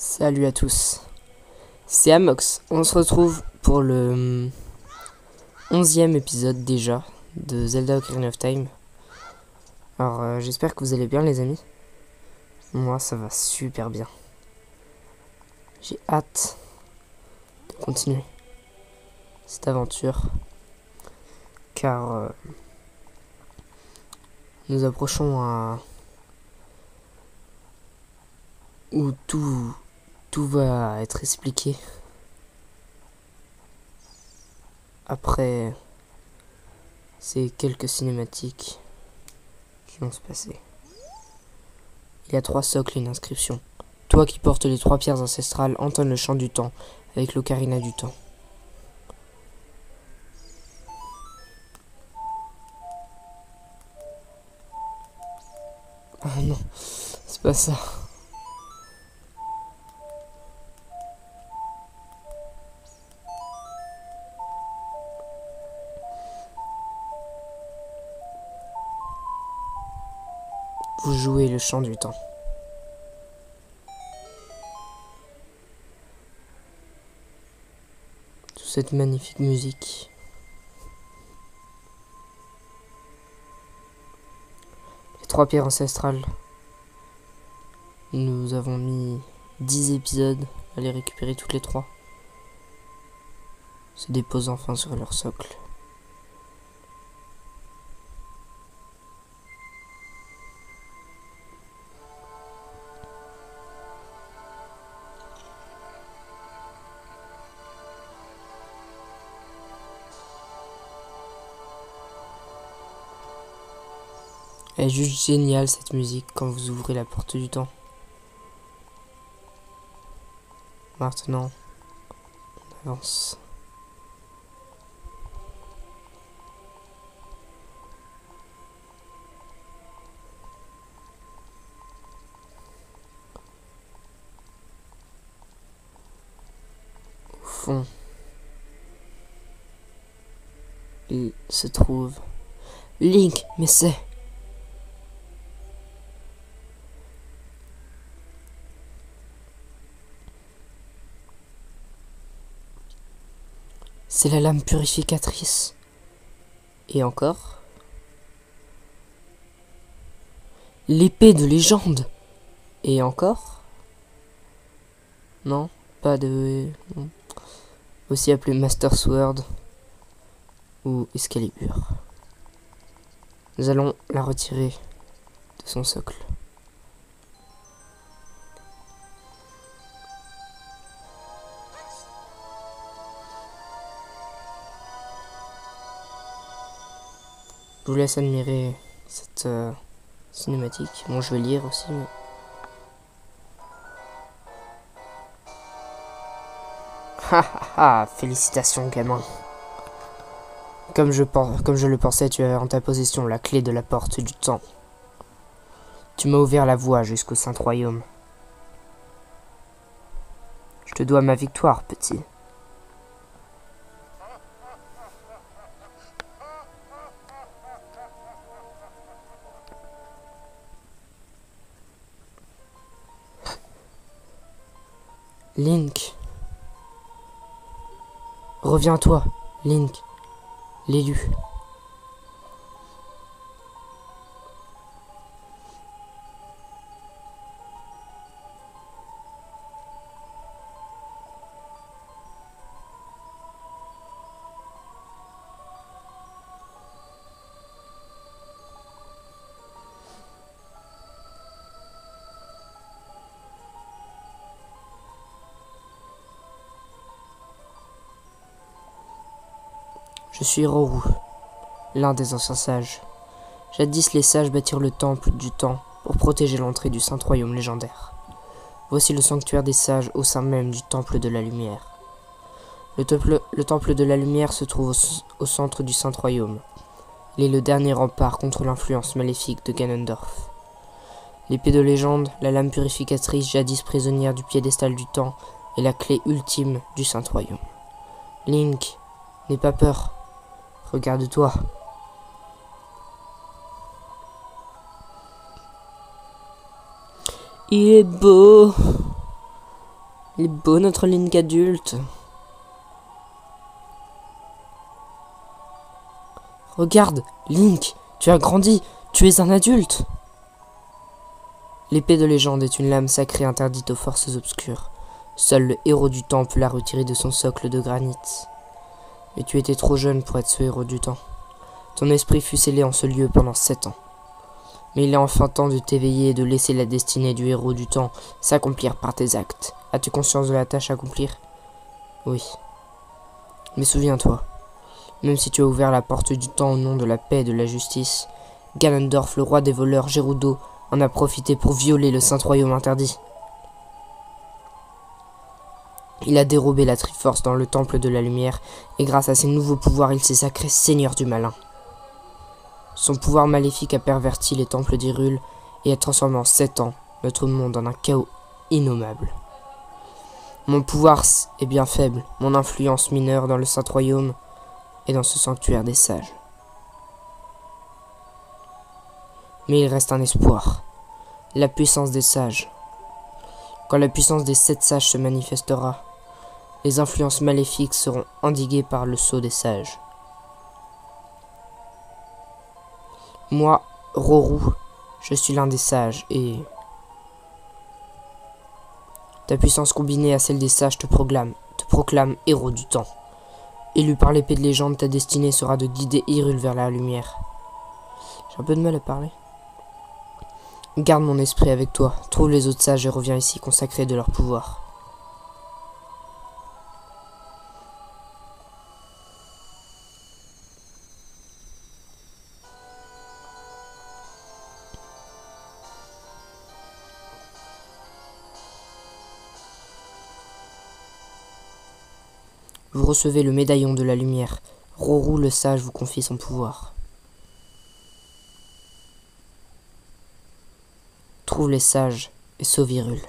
Salut à tous, c'est Amox. On se retrouve pour le 11e épisode déjà de Zelda Ocarina of Time. Alors j'espère que vous allez bien les amis. Moi ça va super bien. J'ai hâte de continuer cette aventure car nous approchons à où tout va être expliqué après ces quelques cinématiques qui vont se passer. Il y a 3 socles et une inscription. Toi qui portes les 3 pierres ancestrales, entonne le chant du temps avec l'ocarina du temps. Ah non, c'est pas ça. Vous jouez le chant du temps. Sous cette magnifique musique. Les 3 pierres ancestrales. Nous avons mis 10 épisodes à les récupérer toutes les 3. Se déposent enfin sur leur socle. Elle est juste géniale cette musique quand vous ouvrez la porte du temps. Maintenant, on avance. Au fond, il se trouve Link, mais c'est... C'est la lame purificatrice. Et encore. L'épée de légende. Et encore. Non, pas de... Non. Aussi appelé Master Sword. Ou Excalibur. Nous allons la retirer de son socle. Je vous laisse admirer cette cinématique. Bon, je vais lire aussi, mais... Ha ha ha, félicitations gamin. Comme je le pensais, tu avais en ta possession la clé de la porte du temps. Tu m'as ouvert la voie jusqu'au Saint Royaume. Je te dois ma victoire, petit. Link. Reviens à toi, Link. L'élu. Je suis Roru, l'un des anciens sages. Jadis, les sages bâtirent le temple du temps pour protéger l'entrée du Saint Royaume légendaire. Voici le sanctuaire des sages au sein même du temple de la lumière. Le temple de la lumière se trouve au centre du Saint Royaume. Il est le dernier rempart contre l'influence maléfique de Ganondorf. L'épée de légende, la lame purificatrice jadis prisonnière du piédestal du temps, est la clé ultime du Saint Royaume. Link, n'aie pas peur. Regarde-toi. Il est beau. Il est beau notre Link adulte. Regarde, Link, tu as grandi, tu es un adulte. L'épée de légende est une lame sacrée interdite aux forces obscures. Seul le héros du temps peut la retirer de son socle de granit. Mais tu étais trop jeune pour être ce héros du temps. Ton esprit fut scellé en ce lieu pendant 7 ans. Mais il est enfin temps de t'éveiller et de laisser la destinée du héros du temps s'accomplir par tes actes. As-tu conscience de la tâche à accomplir? Oui. Mais souviens-toi, même si tu as ouvert la porte du temps au nom de la paix et de la justice, Ganondorf, le roi des voleurs Gerudo, en a profité pour violer le Saint Royaume interdit. Il a dérobé la Triforce dans le Temple de la Lumière, et grâce à ses nouveaux pouvoirs, il s'est sacré Seigneur du Malin. Son pouvoir maléfique a perverti les temples d'Hyrule et a transformé en 7 ans notre monde en un chaos innommable. Mon pouvoir est bien faible, mon influence mineure dans le Saint Royaume et dans ce sanctuaire des sages. Mais il reste un espoir, la puissance des sages. Quand la puissance des 7 sages se manifestera, les influences maléfiques seront endiguées par le sceau des sages. Moi, Roru, je suis l'un des sages et... Ta puissance combinée à celle des sages te proclame héros du temps. Élu par l'épée de légende, ta destinée sera de guider Hyrule vers la lumière. J'ai un peu de mal à parler. Garde mon esprit avec toi, trouve les autres sages et reviens ici consacrés de leur pouvoir. Vous recevez le médaillon de la lumière. Roru le sage vous confie son pouvoir. Trouve les sages et sauve Hyrule.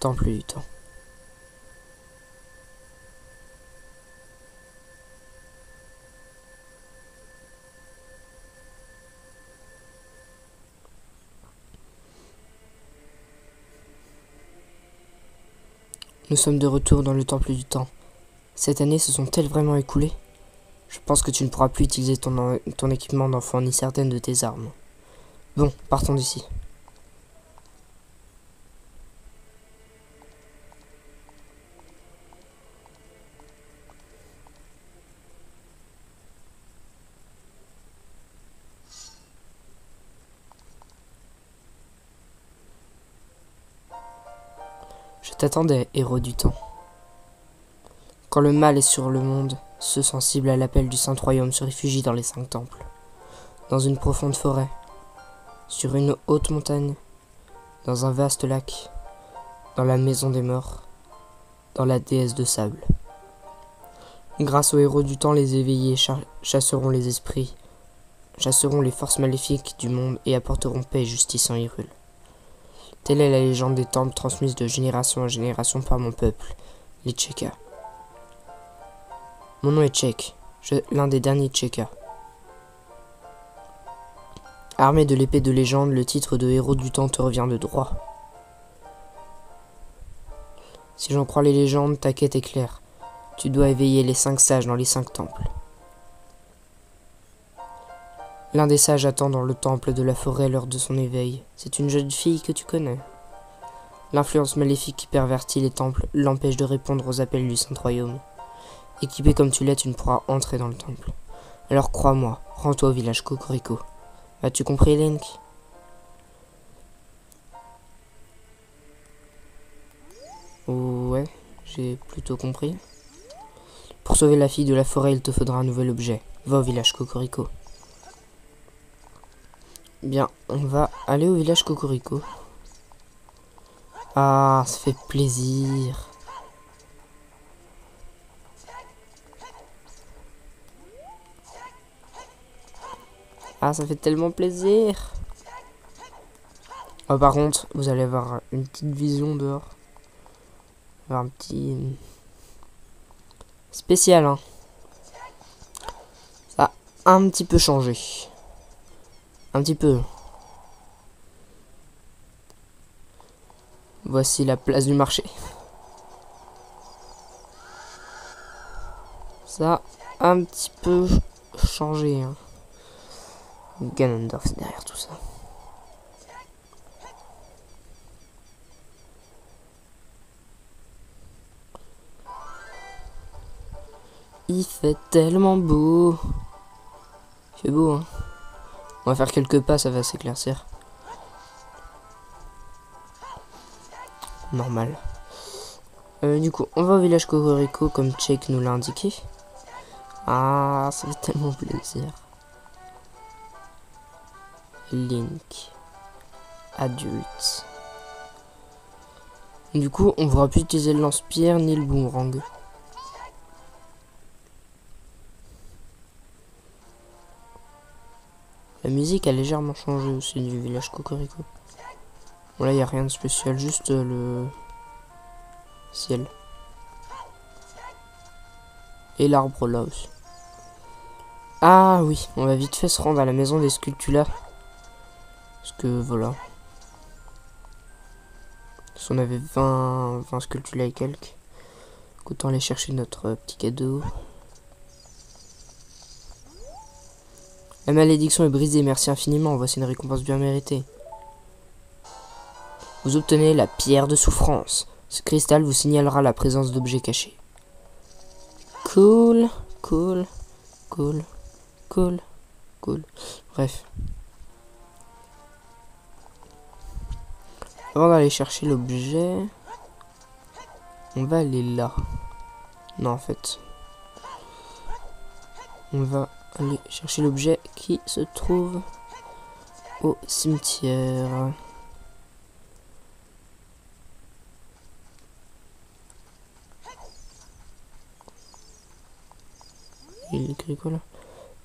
Temple du temps. Nous sommes de retour dans le temple du temps. Cette année se sont-elles vraiment écoulées? Je pense que tu ne pourras plus utiliser ton équipement d'enfant ni certaines de tes armes. Bon, partons d'ici. Je t'attendais, héros du temps. Quand le mal est sur le monde, ceux sensibles à l'appel du Saint-Royaume se réfugient dans les 5 temples. Dans une profonde forêt, sur une haute montagne, dans un vaste lac, dans la maison des morts, dans la déesse de sable. Grâce aux héros du temps, les éveillés chasseront les esprits, chasseront les forces maléfiques du monde et apporteront paix et justice en Hyrule. Telle est la légende des temples transmise de génération en génération par mon peuple, les Cheka. Mon nom est Chek, l'un des derniers Cheka. Armé de l'épée de légende, le titre de héros du temps te revient de droit. Si j'en crois les légendes, ta quête est claire. Tu dois éveiller les 5 sages dans les 5 temples. L'un des sages attend dans le temple de la forêt l'heure de son éveil. C'est une jeune fille que tu connais. L'influence maléfique qui pervertit les temples l'empêche de répondre aux appels du Saint-Royaume. Équipé comme tu l'es, tu ne pourras entrer dans le temple. Alors crois-moi, rends-toi au village Kokoriko. As-tu compris, Link? Ouais, j'ai plutôt compris. Pour sauver la fille de la forêt, il te faudra un nouvel objet. Va au village Kokoriko. Bien, on va aller au village Kokoriko. Ah, ça fait plaisir. Ah, ça fait tellement plaisir. Oh, par contre, vous allez avoir une petite vision dehors. Avoir un petit... spécial, hein. Ça a un petit peu changé. Un petit peu. Voici la place du marché. Ça a un petit peu changé. Hein. Ganondorf derrière tout ça. Il fait tellement beau. Il fait beau, hein. On va faire quelques pas, ça va s'éclaircir. Normal. Du coup, on va au village Cocorico comme Jake nous l'a indiqué. Ah, ça fait tellement plaisir. Link. Adulte. Du coup, on ne pourra plus utiliser le lance-pierre ni le boomerang. La musique a légèrement changé aussi du village Cocorico. Bon là, il n'y a rien de spécial, juste le ciel. Et l'arbre là aussi. Ah oui, on va vite fait se rendre à la maison des Skulltula. Parce que voilà. Si on avait 20 Skulltula et quelques. Autant aller chercher notre petit cadeau. La malédiction est brisée, merci infiniment. Voici une récompense bien méritée. Vous obtenez la pierre de souffrance. Ce cristal vous signalera la présence d'objets cachés. Cool, cool, cool, cool, cool. Bref. Avant d'aller chercher l'objet, on va aller là. Non, en fait. On va aller chercher l'objet qui se trouve au cimetière. Il écrit quoi là?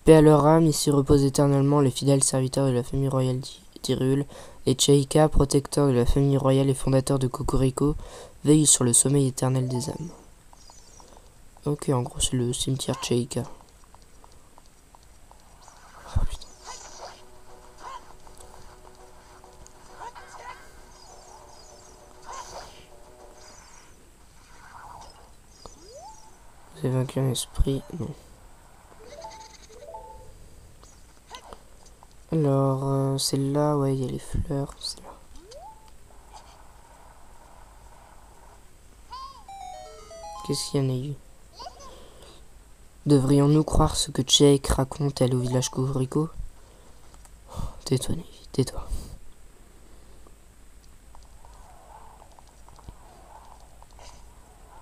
Paix à leur âme, ici reposent éternellement les fidèles serviteurs de la famille royale d'Hyrule. Les Sheikah, protecteurs de la famille royale et fondateurs de Cocorico, veillent sur le sommeil éternel des âmes. Ok, en gros c'est le cimetière Sheikah. Oh, putain. Vous avez vaincu un esprit? Non. Alors, c'est là, ouais, il y a les fleurs, c'est là. Qu'est-ce qu'il y en a eu? Devrions-nous croire ce que Jake raconte elle au village Cocorico? Oh, tais-toi, Navy, tais-toi.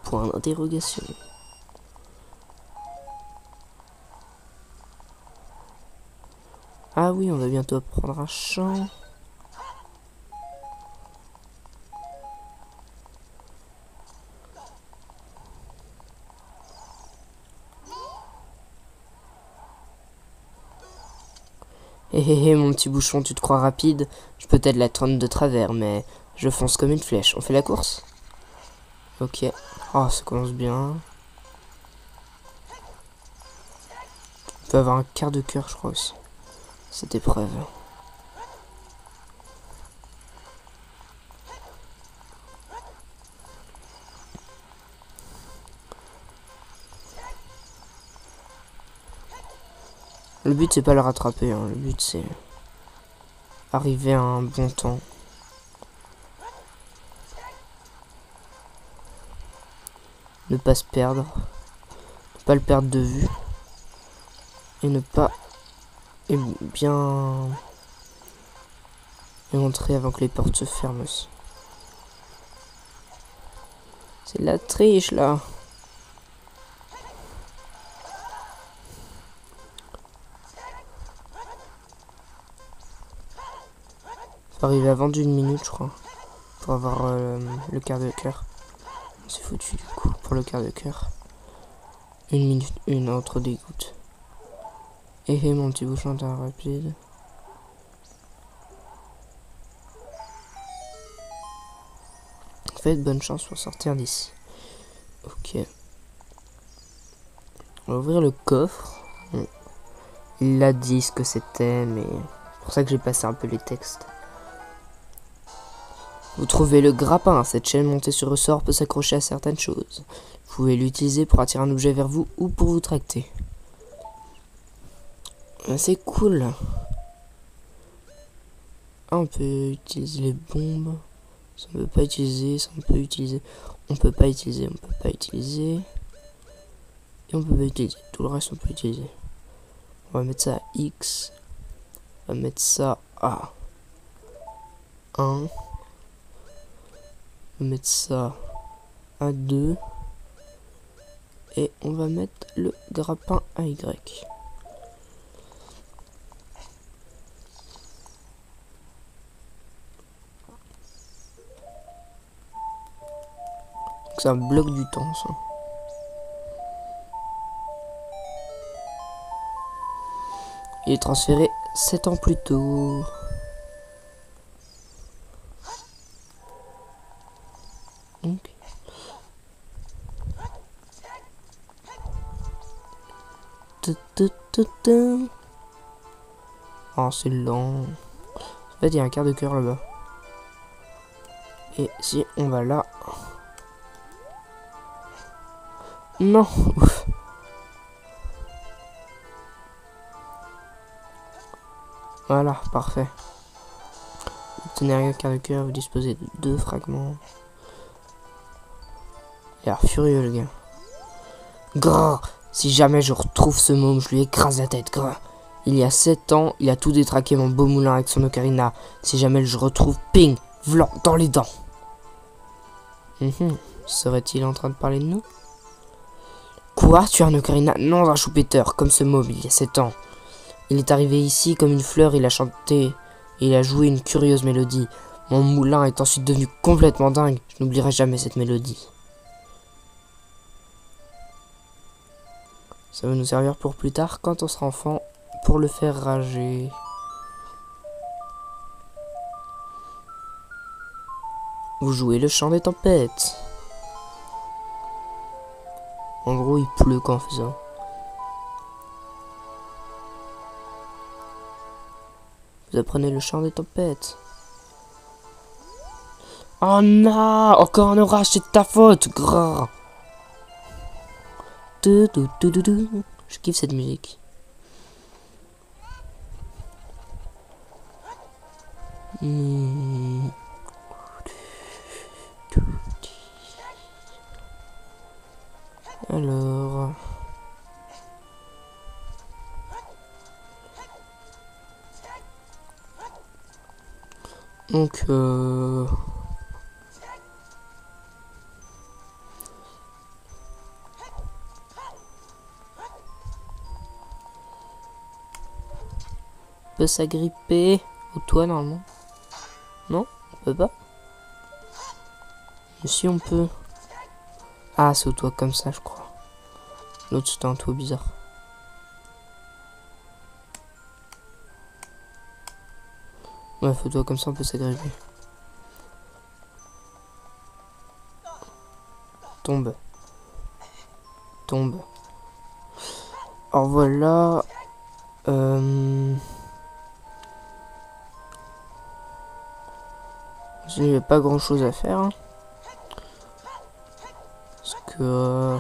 Point d'interrogation. Ah oui, on va bientôt apprendre un chant. Hé hé hé, mon petit bouchon, tu te crois rapide? Je peux peut-être la tourner de travers, mais je fonce comme une flèche. On fait la course? Ok. Oh, ça commence bien. On peut avoir un quart de cœur, je crois aussi. Cette épreuve. Le but c'est pas le rattraper, hein. Le but c'est arriver à un bon temps. Ne pas se perdre. Ne pas le perdre de vue. Et ne pas bien entrer avant que les portes se ferment aussi. C'est de la triche là. Faut arriver avant d'une minute je crois. Pour avoir le quart de cœur. C'est foutu du coup pour le quart de cœur. Une minute, une autre dégoûte. Et mon petit bouchon d'un rapide. Faites bonne chance pour sortir d'ici. Ok. On va ouvrir le coffre. Il a dit ce que c'était, mais pour ça que j'ai passé un peu les textes. Vous trouvez le grappin. Cette chaîne montée sur ressort peut s'accrocher à certaines choses. Vous pouvez l'utiliser pour attirer un objet vers vous ou pour vous tracter. C'est cool. Ah, on peut utiliser les bombes. Ça on peut pas utiliser. Ça on peut utiliser. On peut pas utiliser. On peut pas utiliser. Et on peut pas utiliser. Tout le reste on peut utiliser. On va mettre ça à X. On va mettre ça à 1. On va mettre ça à 2. Et on va mettre le grappin à Y. Ça bloque du temps, ça. Il est transféré 7 ans plus tôt. Donc. Oh, c'est lent. En fait, il y a un quart de cœur là-bas. Et si on va là... Non. Ouf. Voilà, parfait. Obtenez un quart de cœur, vous disposez de 2 fragments. Il a l'air furieux le gars. Grrr. Si jamais je retrouve ce môme, je lui écrase la tête. Grrr. Il y a 7 ans, il a tout détraqué mon beau moulin avec son ocarina. Si jamais je retrouve, ping, vlan, dans les dents. Serait-il en train de parler de nous? Quoi? Tu as un ocarina? Non, un choupetteur, comme ce môme il y a 7 ans. Il est arrivé ici comme une fleur, il a chanté et il a joué une curieuse mélodie. Mon moulin est ensuite devenu complètement dingue. Je n'oublierai jamais cette mélodie. Ça va nous servir pour plus tard, quand on sera enfant, pour le faire rager. Vous jouez le chant des tempêtes. En gros, il pleut quand on fait ça. Vous apprenez le chant des tempêtes. Oh non! Encore un orage, c'est de ta faute! Grrr. Je kiffe cette musique. Alors... Donc, peut s'agripper au toit normalement. Non, on peut pas. Mais si on peut. Ah, c'est au toit comme ça, je crois. L'autre c'était un toit bizarre. Ouais, au toit comme ça, on peut s'agripper. Tombe. Tombe. Alors voilà. Il n'y a pas grand chose à faire. Hein. Parce que...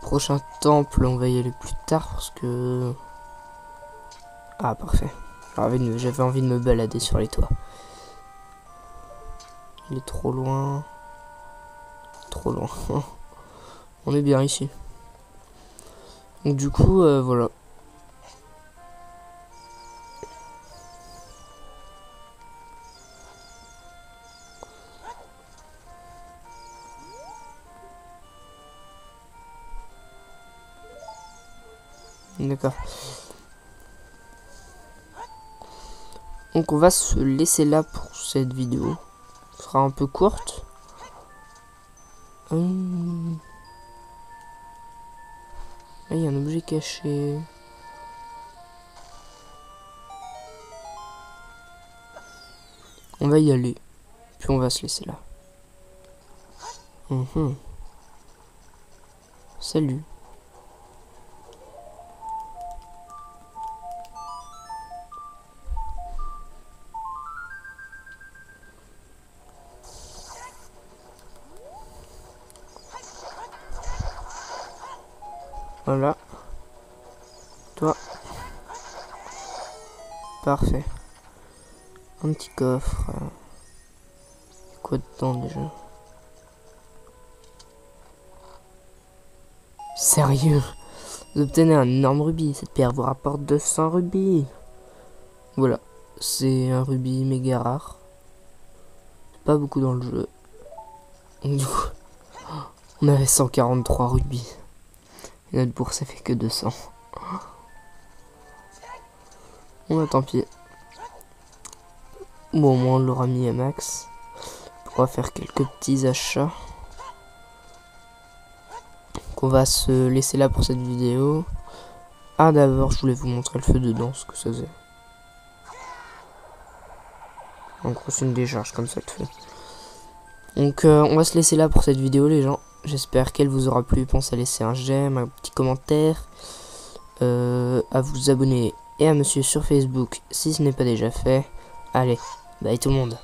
prochain temple, on va y aller plus tard parce que... Ah, parfait. J'avais envie de me balader sur les toits. Il est trop loin. Trop loin. On est bien ici. Donc du coup, voilà. D'accord. Donc on va se laisser là pour cette vidéo. Ce sera un peu courte. Ah, il y a un objet caché. On va y aller. Puis on va se laisser là. Salut. Voilà. Toi. Parfait. Un petit coffre. Quoi dedans déjà? Sérieux? Vous obtenez un énorme rubis. Cette pierre vous rapporte 200 rubis. Voilà. C'est un rubis méga rare. Pas beaucoup dans le jeu. Du coup, on avait 143 rubis. Et notre bourse, ça fait que 200. Bon, bah tant pis. Bon, au moins, on l'aura mis à max. On pourra faire quelques petits achats. Donc, on va se laisser là pour cette vidéo. Ah, d'abord, je voulais vous montrer le feu dedans, ce que ça faisait. En gros, c'est une décharge comme ça, le feu. Donc, on va se laisser là pour cette vidéo, les gens. J'espère qu'elle vous aura plu. Pensez à laisser un j'aime, un petit commentaire, à vous abonner et à me suivre sur Facebook si ce n'est pas déjà fait. Allez, bye tout le monde.